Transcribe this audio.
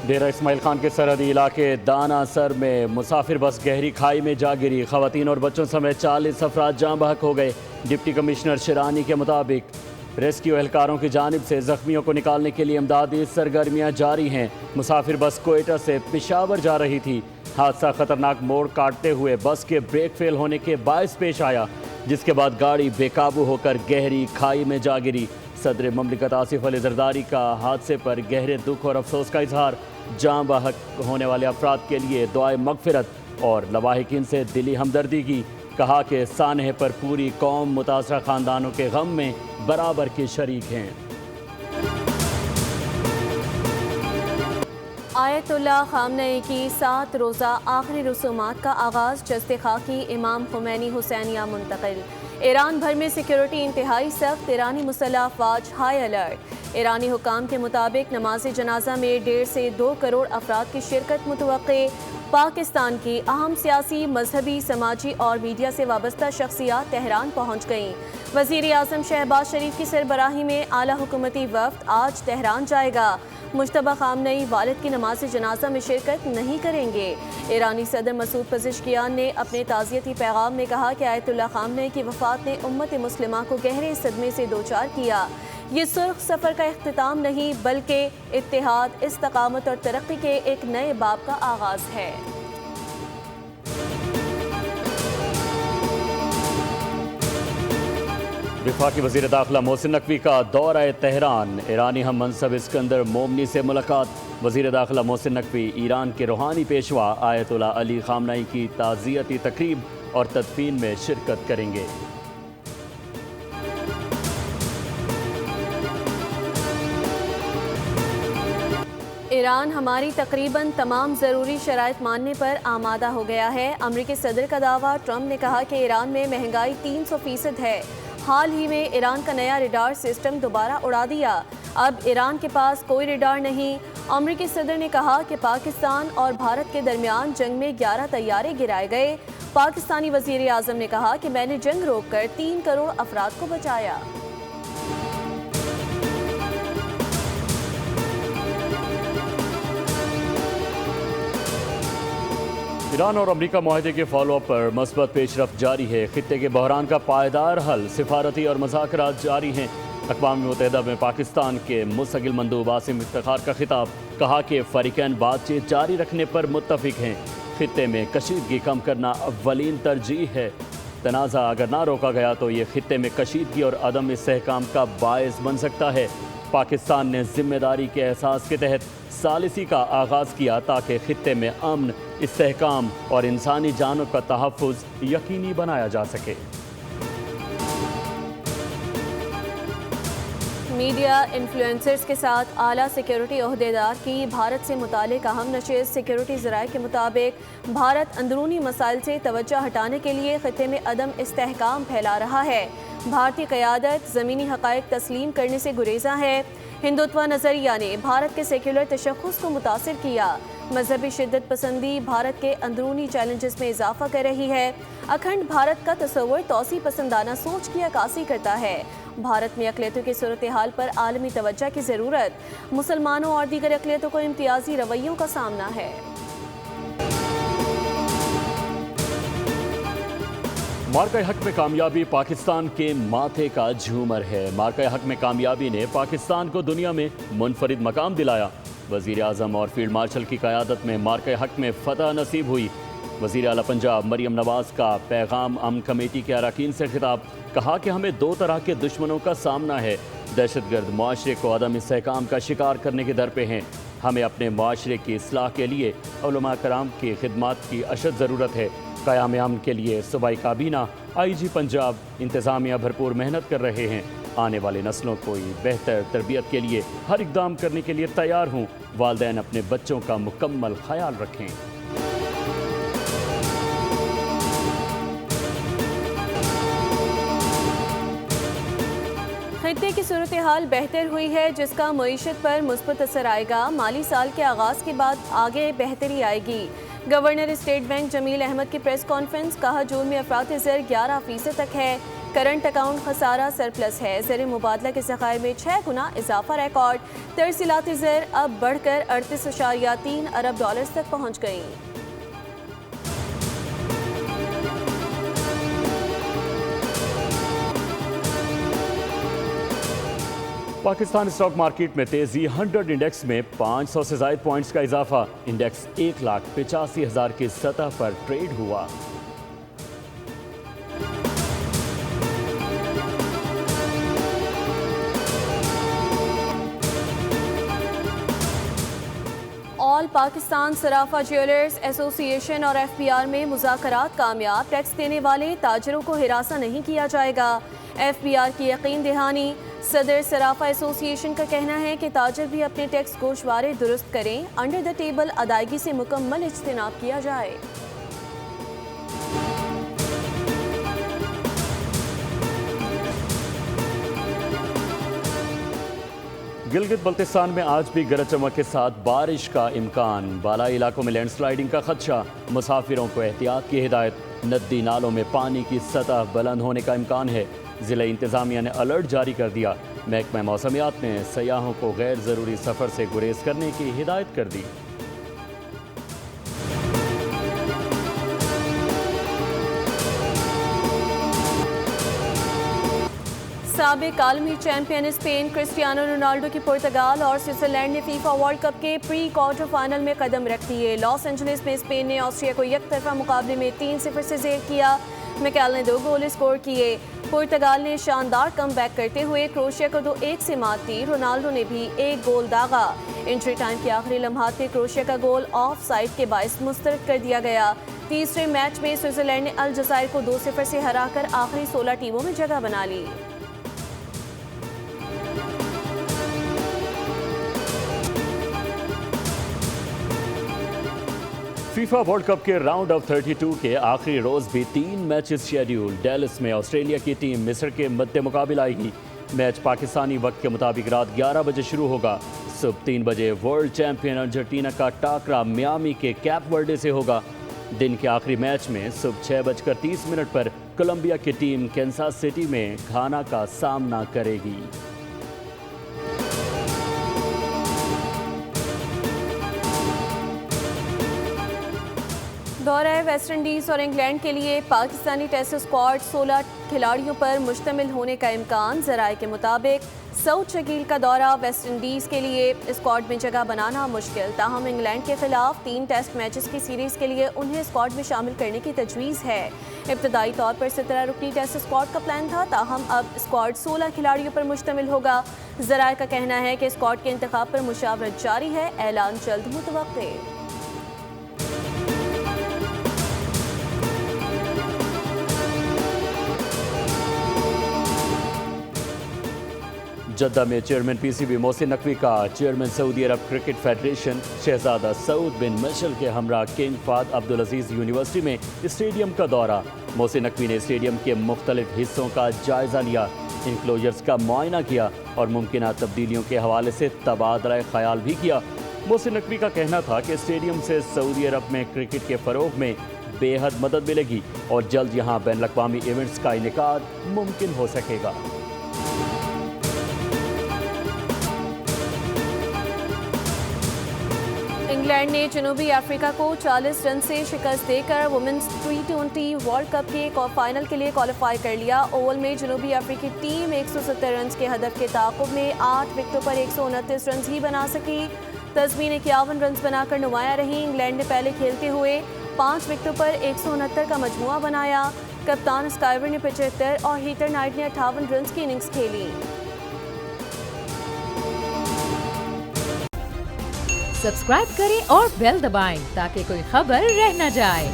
ڈیرہ اسماعیل خان کے سرحدی علاقے دانا سر میں مسافر بس گہری کھائی میں جا گری، خواتین اور بچوں سمیت 40 افراد جاں بحق ہو گئے۔ ڈپٹی کمشنر شیرانی کے مطابق ریسکیو اہلکاروں کی جانب سے زخمیوں کو نکالنے کے لیے امدادی سرگرمیاں جاری ہیں۔ مسافر بس کوئٹہ سے پشاور جا رہی تھی۔ حادثہ خطرناک موڑ کاٹتے ہوئے بس کے بریک فیل ہونے کے باعث پیش آیا، جس کے بعد گاڑی بے قابو ہو کر گہری کھائی میں جا گری۔ صدر مملکت آصف علی زرداری کا حادثے پر گہرے دکھ اور افسوس کا اظہار۔ جاں بحق ہونے والے افراد کے لیے دعائے مغفرت اور لواحقین سے دلی ہمدردی کی۔ کہا کہ سانحے پر پوری قوم متاثرہ خاندانوں کے غم میں برابر کے شریک ہیں۔ آیت اللہ خامنئی کی 7 روزہ آخری رسومات کا آغاز، جسد خاکی امام خمینی حسینیہ منتقل۔ ایران بھر میں سیکیورٹی انتہائی سخت، ایرانی مسلح افواج ہائی الرٹ۔ ایرانی حکام کے مطابق نماز جنازہ میں 1.5 سے 2 کروڑ افراد کی شرکت متوقع۔ پاکستان کی اہم سیاسی، مذہبی، سماجی اور میڈیا سے وابستہ شخصیات تہران پہنچ گئیں۔ وزیر اعظم شہباز شریف کی سربراہی میں اعلیٰ حکومتی وفد آج تہران جائے گا۔ مجتبی خامنئی والد کی نماز جنازہ میں شرکت نہیں کریں گے۔ ایرانی صدر مسعود پزشکیان نے اپنے تعزیتی پیغام میں کہا کہ آیت اللہ خامنئی کی وفات نے امت مسلمہ کو گہرے صدمے سے دوچار کیا۔ یہ سرخ سفر کا اختتام نہیں، بلکہ اتحاد، استقامت اور ترقی کے ایک نئے باب کا آغاز ہے۔ وفاقی وزیر داخلہ محسن نقوی کا دورہ تہران، ایرانی ہم منصب اسکندر مومنی سے ملاقات۔ وزیر داخلہ محسن نقوی ایران کے روحانی پیشوا آیت اللہ علی خامنئی کی تعزیتی تقریب اور تدفین میں شرکت کریں گے۔ ایران ہماری تقریباً تمام ضروری شرائط ماننے پر آمادہ ہو گیا ہے۔ امریکی صدر کا دعویٰ، ٹرمپ نے کہا کہ ایران میں مہنگائی 300% ہے۔ حال ہی میں ایران کا نیا ریڈار سسٹم دوبارہ اڑا دیا، اب ایران کے پاس کوئی ریڈار نہیں۔ امریکی صدر نے کہا کہ پاکستان اور بھارت کے درمیان جنگ میں 11 طیارے گرائے گئے۔ پاکستانی وزیر اعظم نے کہا کہ میں نے جنگ روک کر 3 کروڑ افراد کو بچایا۔ ایران اور امریکہ معاہدے کے فالو اپ پر مثبت پیش رفت جاری ہے۔ خطے کے بحران کا پائیدار حل، سفارتی اور مذاکرات جاری ہیں۔ اقوام متحدہ میں پاکستان کے مستقل مندوب عاصم افتخار کا خطاب، کہا کہ فریقین بات چیت جاری رکھنے پر متفق ہیں۔ خطے میں کشیدگی کم کرنا اولین ترجیح ہے۔ تنازع اگر نہ روکا گیا تو یہ خطے میں کشیدگی اور عدم استحکام کا باعث بن سکتا ہے۔ پاکستان نے ذمہ داری کے احساس کے تحت ثالثی کا آغاز کیا تاکہ خطے میں امن، استحکام اور انسانی جانوں کا تحفظ یقینی بنایا جا سکے۔ میڈیا انفلوئنسرز کے ساتھ اعلیٰ سیکیورٹی عہدیدار کی بھارت سے متعلق اہم نشست۔ سیکیورٹی ذرائع کے مطابق بھارت اندرونی مسائل سے توجہ ہٹانے کے لیے خطے میں عدم استحکام پھیلا رہا ہے۔ بھارتی قیادت زمینی حقائق تسلیم کرنے سے گریزاں ہے۔ ہندوتوا نظریہ نے بھارت کے سیکولر تشخص کو متاثر کیا۔ مذہبی شدت پسندی بھارت کے اندرونی چیلنجز میں اضافہ کر رہی ہے۔ اکھنڈ بھارت کا تصور توسیع پسندانہ سوچ کی عکاسی کرتا ہے۔ بھارت میں اقلیتوں کی صورتحال پر عالمی توجہ کی ضرورت، مسلمانوں اور دیگر اقلیتوں کو امتیازی رویوں کا سامنا ہے۔ مارکہ حق میں کامیابی پاکستان کے ماتھے کا جھومر ہے۔ مارکہ حق میں کامیابی نے پاکستان کو دنیا میں منفرد مقام دلایا۔ وزیر اعظم اور فیلڈ مارشل کی قیادت میں مارکہ حق میں فتح نصیب ہوئی۔ وزیر اعلیٰ پنجاب مریم نواز کا پیغام امن کمیٹی کے اراکین سے خطاب، کہا کہ ہمیں 2 طرح کے دشمنوں کا سامنا ہے۔ دہشت گرد معاشرے کو عدم استحکام کا شکار کرنے کے در پہ ہیں۔ ہمیں اپنے معاشرے کی اصلاح کے لیے علماء کرام کی خدمات کی اشد ضرورت ہے۔ قیام امن کے لیے صوبائی کابینہ، آئی جی پنجاب، انتظامیہ بھرپور محنت کر رہے ہیں۔ آنے والے نسلوں کو بہتر تربیت کے لیے ہر اقدام کرنے کے لیے تیار ہوں۔ والدین اپنے بچوں کا مکمل خیال رکھیں۔ خطے کی صورتحال بہتر ہوئی ہے، جس کا معیشت پر مثبت اثر آئے گا۔ مالی سال کے آغاز کے بعد آگے بہتری آئے گی۔ گورنر اسٹیٹ بینک جمیل احمد کی پریس کانفرنس، کہا جون میں افراط زر 11% تک ہے۔ کرنٹ اکاؤنٹ خسارہ سرپلس ہے. زر مبادلہ کے ذخائر میں 6 گنا اضافہ ریکارڈ. ترسیلاتی زر اب بڑھ کر 38.3 ارب ڈالرز تک پہنچ گئی. پاکستان اسٹاک مارکیٹ میں تیزی. 100 انڈیکس میں 500 سے زائد پوائنٹس کا اضافہ. انڈیکس 1,85,000 کی سطح پر ٹریڈ ہوا. آل پاکستان صرافہ جیولرز ایسوسی ایشن اور FBR میں مذاکرات کامیاب. ٹیکس دینے والے تاجروں کو ہراساں نہیں کیا جائے گا. FBR کی یقین دہانی. صدر صرافہ ایسوسی ایشن کا کہنا ہے کہ تاجر بھی اپنے ٹیکس گوشوارے درست کریں. انڈر دا ٹیبل ادائیگی سے مکمل اجتناب کیا جائے. گلگت بلتستان میں آج بھی گرج چمک کے ساتھ بارش کا امکان. بالائی علاقوں میں لینڈ سلائیڈنگ کا خدشہ. مسافروں کو احتیاط کی ہدایت. ندی نالوں میں پانی کی سطح بلند ہونے کا امکان ہے. ضلع انتظامیہ نے الرٹ جاری کر دیا. محکمہ موسمیات نے سیاحوں کو غیر ضروری سفر سے گریز کرنے کی ہدایت کر دی. سابق عالمی چیمپئن اسپین کرسٹیانو رونالڈو کی پرتگال اور سوئٹزرلینڈ نے فیفا ورلڈ کپ کے پری کوارٹر فائنل میں قدم رکھ دیے. لاس اینجلس میں اسپین نے آسٹریا کو یک طرفہ مقابلے میں 3-0 سے زیر کیا. میکیل نے 2 گول اسکور کیے. پرتگال نے شاندار کم بیک کرتے ہوئے کروشیا کو 2-1 سے مات دی. رونالڈو نے بھی 1 گول داغا. انٹری ٹائم کے آخری لمحات میں کروشیا کا گول آف سائڈ کے باعث مسترد کر دیا گیا. تیسرے میچ میں سوئٹزرلینڈ نے الجزائر کو 2-0 سے ہرا کر آخری 16 ٹیموں میں جگہ بنا لی. فیفا ورلڈ کپ کے راؤنڈ آف 32 کے آخری روز بھی 3 میچز شیڈیول. ڈیلس میں آسٹریلیا کی ٹیم مصر کے مد مقابل آئے گی. میچ پاکستانی وقت کے مطابق رات 11 بجے شروع ہوگا. صبح 3 بجے ورلڈ چیمپئن ارجنٹینا کا ٹاکرا میامی کے کیپ ورڈے سے ہوگا. دن کے آخری میچ میں صبح 6:30 پر کولمبیا کی ٹیم کینساس سٹی میں گھانا کا سامنا کرے گی. دورہ ویسٹ انڈیز اور انگلینڈ کے لیے پاکستانی ٹیسٹ اسکواڈ 16 کھلاڑیوں پر مشتمل ہونے کا امکان. ذرائع کے مطابق سعود شکیل کا دورہ ویسٹ انڈیز کے لیے اسکواڈ میں جگہ بنانا مشکل. تاہم انگلینڈ کے خلاف 3 ٹیسٹ میچز کی سیریز کے لیے انہیں اسکواڈ میں شامل کرنے کی تجویز ہے. ابتدائی طور پر 17 رکنی ٹیسٹ اسکواڈ کا پلان تھا. تاہم اب اسکواڈ 16 کھلاڑیوں پر مشتمل ہوگا. ذرائع کا کہنا ہے کہ اسکواڈ کے انتخاب پر مشاورت جاری ہے. اعلان جلد متوقع. جدہ میں چیئرمین PCB محسن نقوی کا چیئرمین سعودی عرب کرکٹ فیڈریشن شہزادہ سعود بن مشل کے ہمراہ کنگ فہد عبدالعزیز یونیورسٹی میں اسٹیڈیم کا دورہ. محسن نقوی نے اسٹیڈیم کے مختلف حصوں کا جائزہ لیا. انکلوجرز کا معائنہ کیا اور ممکنہ تبدیلیوں کے حوالے سے تبادلہ خیال بھی کیا. محسن نقوی کا کہنا تھا کہ اسٹیڈیم سے سعودی عرب میں کرکٹ کے فروغ میں بے حد مدد ملے گی اور جلد یہاں بین الاقوامی ایونٹس کا انعقاد ممکن ہو سکے گا. انگلینڈ نے جنوبی افریقہ کو 40 رن سے شکست دے کر وومنز T20 ورلڈ کپ کے فائنل کے لیے کوالیفائی کر لیا. اوول میں جنوبی افریقی ٹیم 170 رنز کے ہدف کے تعاقب میں 8 وکٹوں پر 129 رنز ہی بنا سکی. تزمین 51 رنز بنا کر نمایاں رہی. انگلینڈ نے پہلے کھیلتے ہوئے 5 وکٹوں پر 169 کا مجموعہ بنایا. کپتان اسکائیور نے 75 اور ہیٹر نائٹ نے 58 رنز کی اننگز کھیلی. سبسکرائب کریں اور بیل دبائیں تاکہ کوئی خبر رہ نہ جائے.